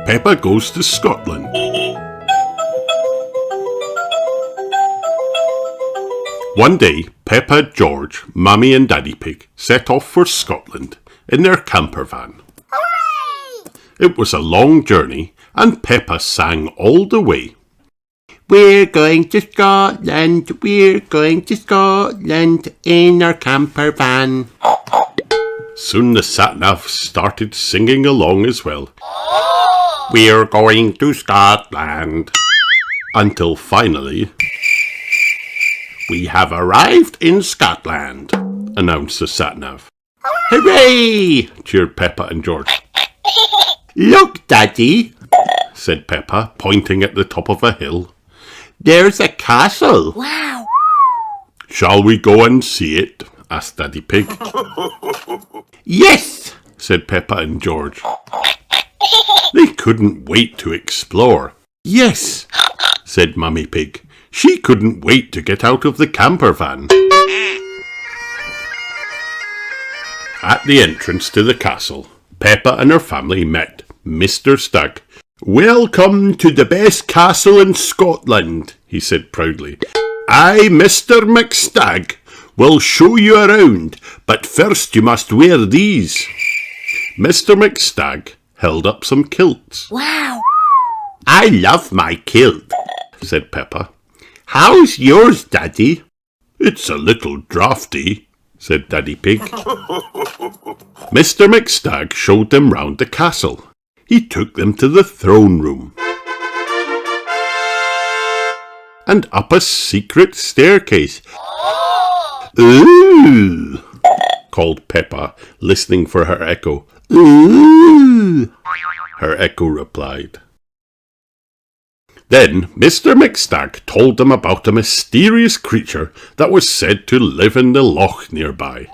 Peppa Goes to Scotland. One day, Peppa, George, Mummy and Daddy Pig set off for Scotland in their camper van. Hooray! It was a long journey and Peppa sang all the way. We're going to Scotland, we're going to Scotland in our camper van. Soon the sat-nav started singing along as well. We're going to Scotland. Until finally, We have arrived in Scotland, announced the sat-nav. Hooray! Cheered Peppa and George. Look, Daddy, Said Peppa, pointing at the top of a hill. there's a castle. Wow! Shall we go and see it? Asked Daddy Pig. Yes! Said Peppa and George. They couldn't wait to explore. Yes! Said Mummy Pig. She couldn't wait to get out of the camper van. At the entrance to the castle, Peppa and her family met Mr. Stag. "Welcome to the best castle in Scotland," he said proudly. "I, Mr. McStag, will show you around, but first you must wear these." Mr. McStag held up some kilts. Wow! I love my kilt, Said Peppa. How's yours, Daddy? "It's a little draughty," said Daddy Pig. Mr. McStag showed them round the castle. He took them to the throne room and up a secret staircase. Ooh! Called Peppa, listening for her echo. Ooh! Her echo replied. Then Mr. McStag told them about a mysterious creature that was said to live in the loch nearby.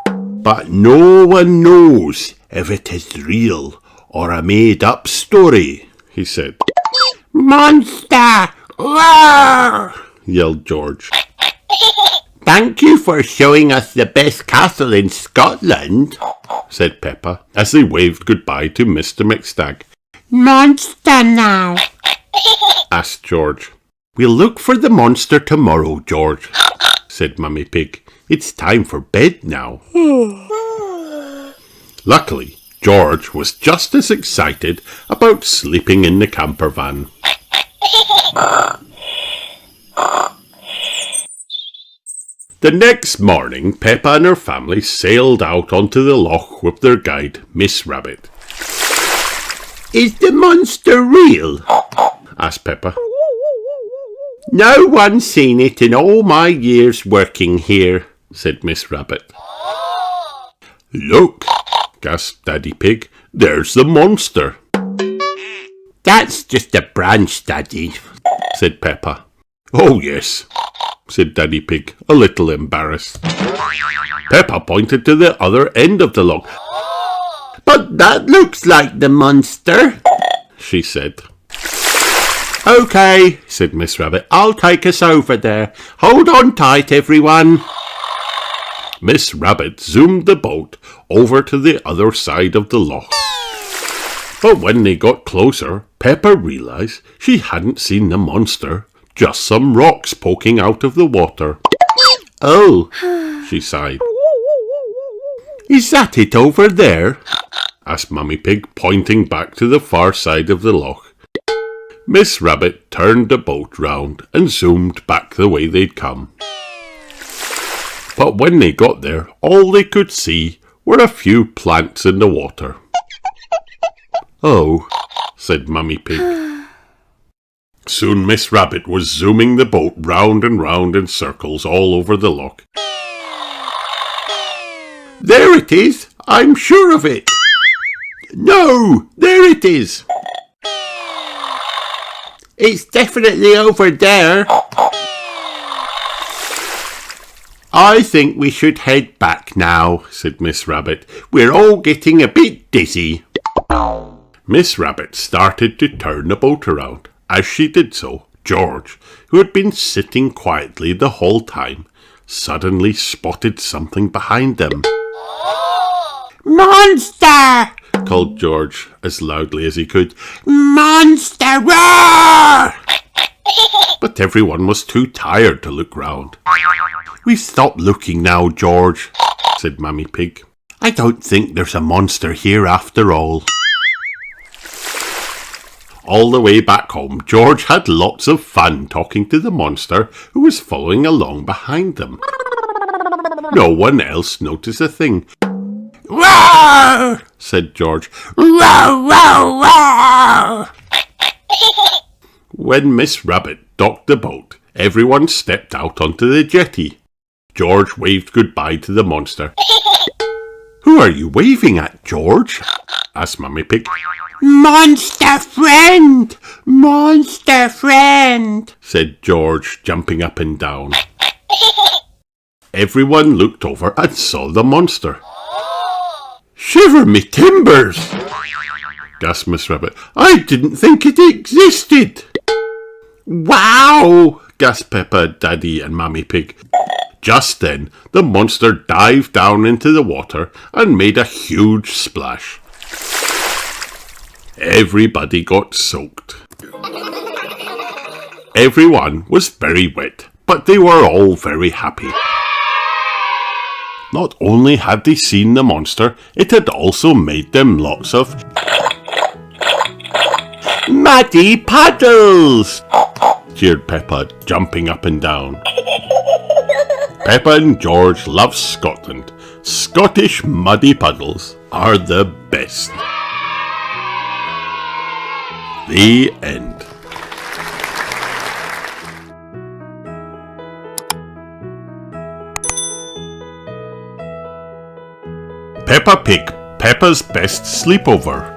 But no one knows if it is real or a made-up story, he said. Monster! Roar! Yelled George. Thank you for showing us the best castle in Scotland, Said Peppa as they waved goodbye to Mr. McStag. Monster now! Asked George. We'll look for the monster tomorrow, George, Said Mummy Pig. It's time for bed now. Luckily, George was just as excited about sleeping in the camper van. The next morning, Peppa and her family sailed out onto the loch with their guide, Miss Rabbit. Is the monster real? Asked Peppa. No one's seen it in all my years working here, Said Miss Rabbit. Look, gasped Daddy Pig. There's the monster. That's just a branch, Daddy, Said Peppa. Oh, yes, said Daddy Pig, a little embarrassed. Peppa pointed to the other end of the log. But that looks like the monster, she said. OK, said Miss Rabbit, I'll take us over there. Hold on tight, everyone. Miss Rabbit zoomed the boat over to the other side of the loch. But when they got closer, Peppa realised she hadn't seen the monster, just some rocks poking out of the water. Oh, she sighed. Is that it over there? Asked Mummy Pig, pointing back to the far side of the loch. Miss Rabbit turned the boat round and zoomed back the way they'd come. But when they got there, all they could see were a few plants in the water. Oh, said Mummy Pig. Soon Miss Rabbit was zooming the boat round and round in circles all over the loch. There it is, I'm sure of it. No, there it is. It's definitely over there. I think we should head back now, said Miss Rabbit. We're all getting a bit dizzy. Miss Rabbit started to turn the boat around. As she did so, George, who had been sitting quietly the whole time, suddenly spotted something behind them. Monster! called George as loudly as he could. Monster! Roar! But everyone was too tired to look round. "We've stopped looking now, George," said Mummy Pig. "I don't think there's a monster here after all." All the way back home, George had lots of fun talking to the monster who was following along behind them. No one else noticed a thing. Roar! Said George. Roar, roar, roar! When Miss Rabbit docked the boat, everyone stepped out onto the jetty. George waved goodbye to the monster. "Who are you waving at, George?" asked Mummy Pig. Monster friend! Monster friend! Said George, jumping up and down. Everyone looked over and saw the monster. "Shiver me timbers!" gasped Miss Rabbit. "I didn't think it existed." Wow! gasped Peppa, Daddy and Mummy Pig. Just then, the monster dived down into the water and made a huge splash. Everybody got soaked. Everyone was very wet, but they were all very happy. Not only had they seen the monster, it had also made them lots of Muddy puddles! cheered Peppa, jumping up and down. Peppa and George love Scotland. Scottish muddy puddles are the best. The end. Peppa Pig, Peppa's Best Sleepover.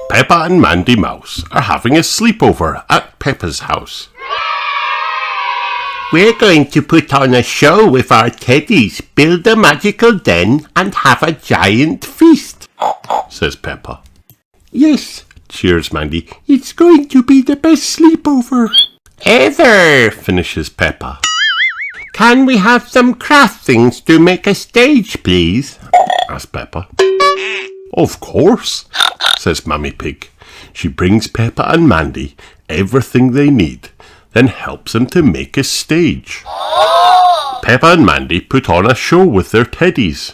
Peppa and Mandy Mouse are having a sleepover at Peppa's house. We're going to put on a show with our teddies, build a magical den and have a giant feast, says Peppa. Yes, cheers Mandy. It's going to be the best sleepover ever, Finishes Peppa. Can we have some craft things to make a stage, please? Asks Peppa. Of course, says Mummy Pig. She brings Peppa and Mandy everything they need, then helps them to make a stage. Peppa and Mandy put on a show with their teddies.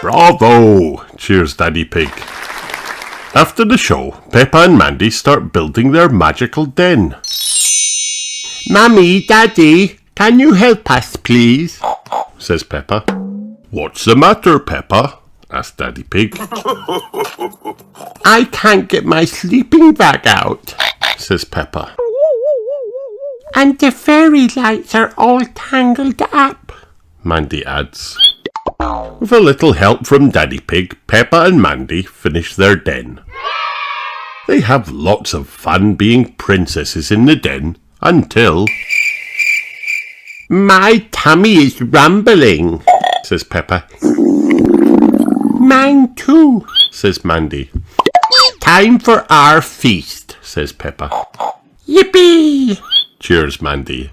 Bravo! Cheers Daddy Pig. After the show, Peppa and Mandy start building their magical den. Mummy, Daddy, can you help us, please? Says Peppa. What's the matter, Peppa? Asked Daddy Pig. I can't get my sleeping bag out, says Peppa. And the fairy lights are all tangled up, Mandy adds. With a little help from Daddy Pig, Peppa and Mandy finish their den. They have lots of fun being princesses in the den until... My tummy is rumbling, says Peppa. Mine too, says Mandy. Time for our feast, says Peppa. Yippee! Cheers Mandy.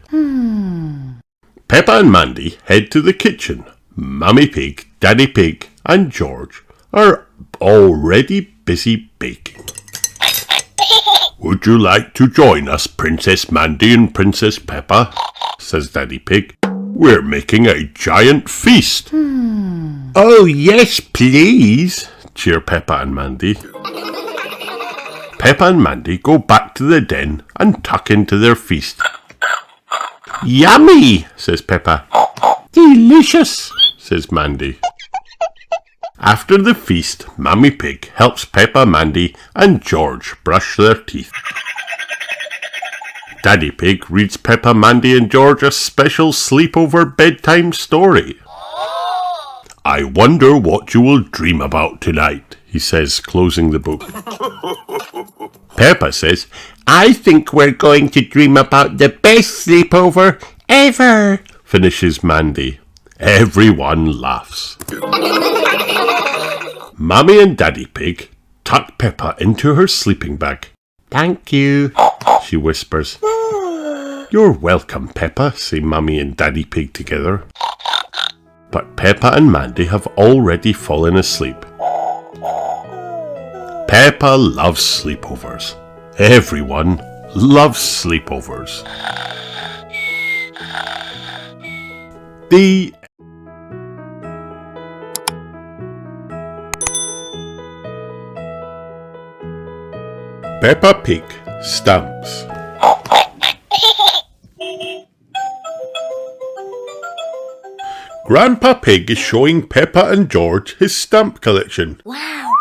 Peppa and Mandy head to the kitchen. Mummy Pig, Daddy Pig and George are already busy baking. Would you like to join us, Princess Mandy and Princess Peppa? Says Daddy Pig. We're making a giant feast. Oh yes, please, cheer Peppa and Mandy. Peppa and Mandy go back to the den and tuck into their feast. Yummy, says Peppa. Delicious, says Mandy. After the feast, Mummy Pig helps Peppa, Mandy and George brush their teeth. Daddy Pig reads Peppa, Mandy and George a special sleepover bedtime story. I wonder what you will dream about tonight, he says, closing the book. Peppa says, I think we're going to dream about the best sleepover ever, finishes Mandy. Everyone laughs. Mummy and Daddy Pig tuck Peppa into her sleeping bag. Thank you, she whispers. You're welcome, Peppa, say Mummy and Daddy Pig together. but Peppa and Mandy have already fallen asleep. Peppa loves sleepovers. Everyone loves sleepovers. The Peppa Pig Stamps. Grandpa Pig is showing Peppa and George his stamp collection. Wow.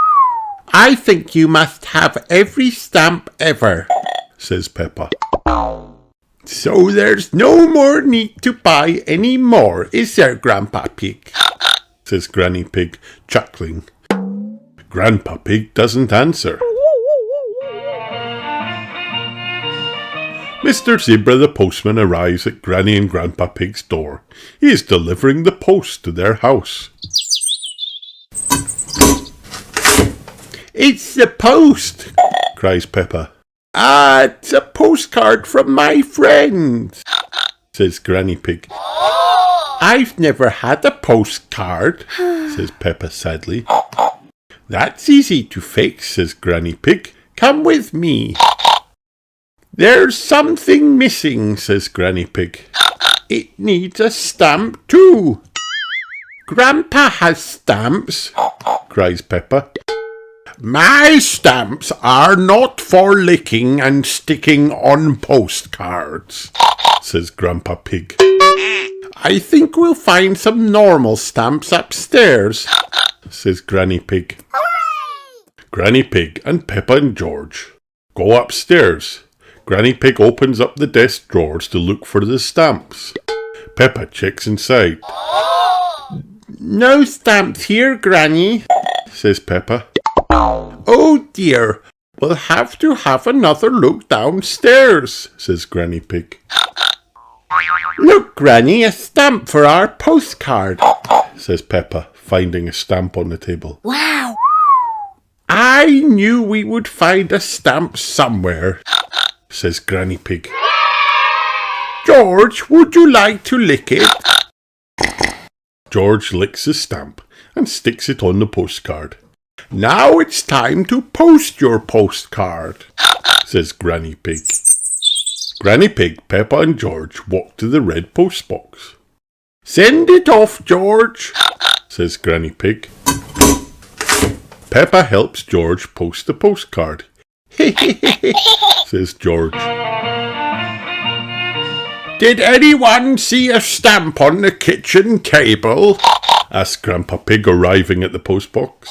I think you must have every stamp ever, Says Peppa. so there's no more need to buy any more, is there, Grandpa Pig? Says Granny Pig, chuckling. Grandpa Pig doesn't answer. Mr. Zebra the postman arrives at Granny and Grandpa Pig's door. He is delivering the post to their house. It's the post, Cries Peppa. It's a postcard from my friend, Says Granny Pig. I've never had a postcard, Says Peppa sadly. That's easy to fix, Says Granny Pig. come with me. There's something missing, Says Granny Pig. it needs a stamp too. Grandpa has stamps, Cries Peppa. my stamps are not for licking and sticking on postcards. Says Grandpa Pig. I think we'll find some normal stamps upstairs. Says Granny Pig. Granny Pig and Peppa and George go upstairs. Granny Pig opens up the desk drawers to look for the stamps. Peppa checks inside. No stamps here, Granny. Says Peppa. Oh dear, we'll have to have another look downstairs, Says Granny Pig. Look, Granny, a stamp for our postcard. Says Peppa, finding a stamp on the table. Wow. I knew we would find a stamp somewhere. Says Granny Pig. George, would you like to lick it? George licks the stamp and sticks it on the postcard. Now it's time to post your postcard. Says Granny Pig. Granny Pig, Peppa and George walk to the red post box. Send it off, George. Says Granny Pig. Peppa helps George post the postcard. Says George. Did anyone see a stamp on the kitchen table? Asked Grandpa Pig, arriving at the post box.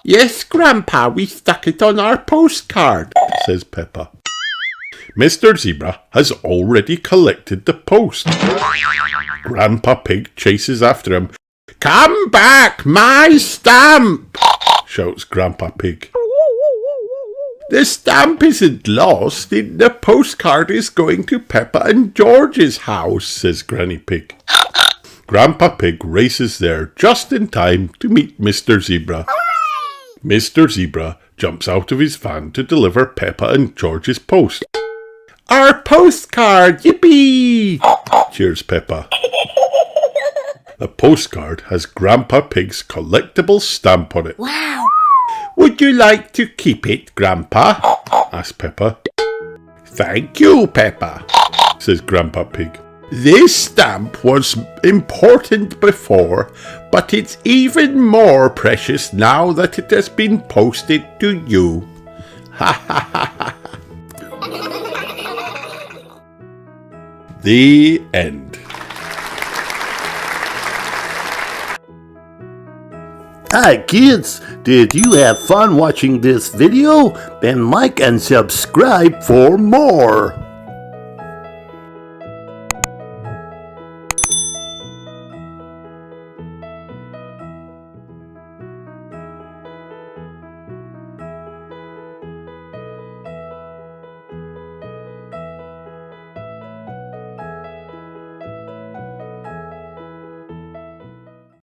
Yes, Grandpa, we stuck it on our postcard. Says Peppa. Mr. Zebra has already collected the post. Grandpa Pig chases after him. Come back, my stamp! Shouts Grandpa Pig. The stamp isn't lost. The postcard is going to Peppa and George's house, Says Granny Pig. Grandpa Pig races there just in time to meet Mr. Zebra. Mr. Zebra jumps out of his van to deliver Peppa and George's post. Our postcard, yippee! Cheers Peppa. The postcard has Grandpa Pig's collectible stamp on it. Wow. Would you like to keep it, Grandpa? Asked Peppa. Thank you, Peppa. Says Grandpa Pig. This stamp was important before, but it's even more precious now that it has been posted to you. Ha ha ha ha. The end. Hi kids, did you have fun watching this video? Then like and subscribe for more.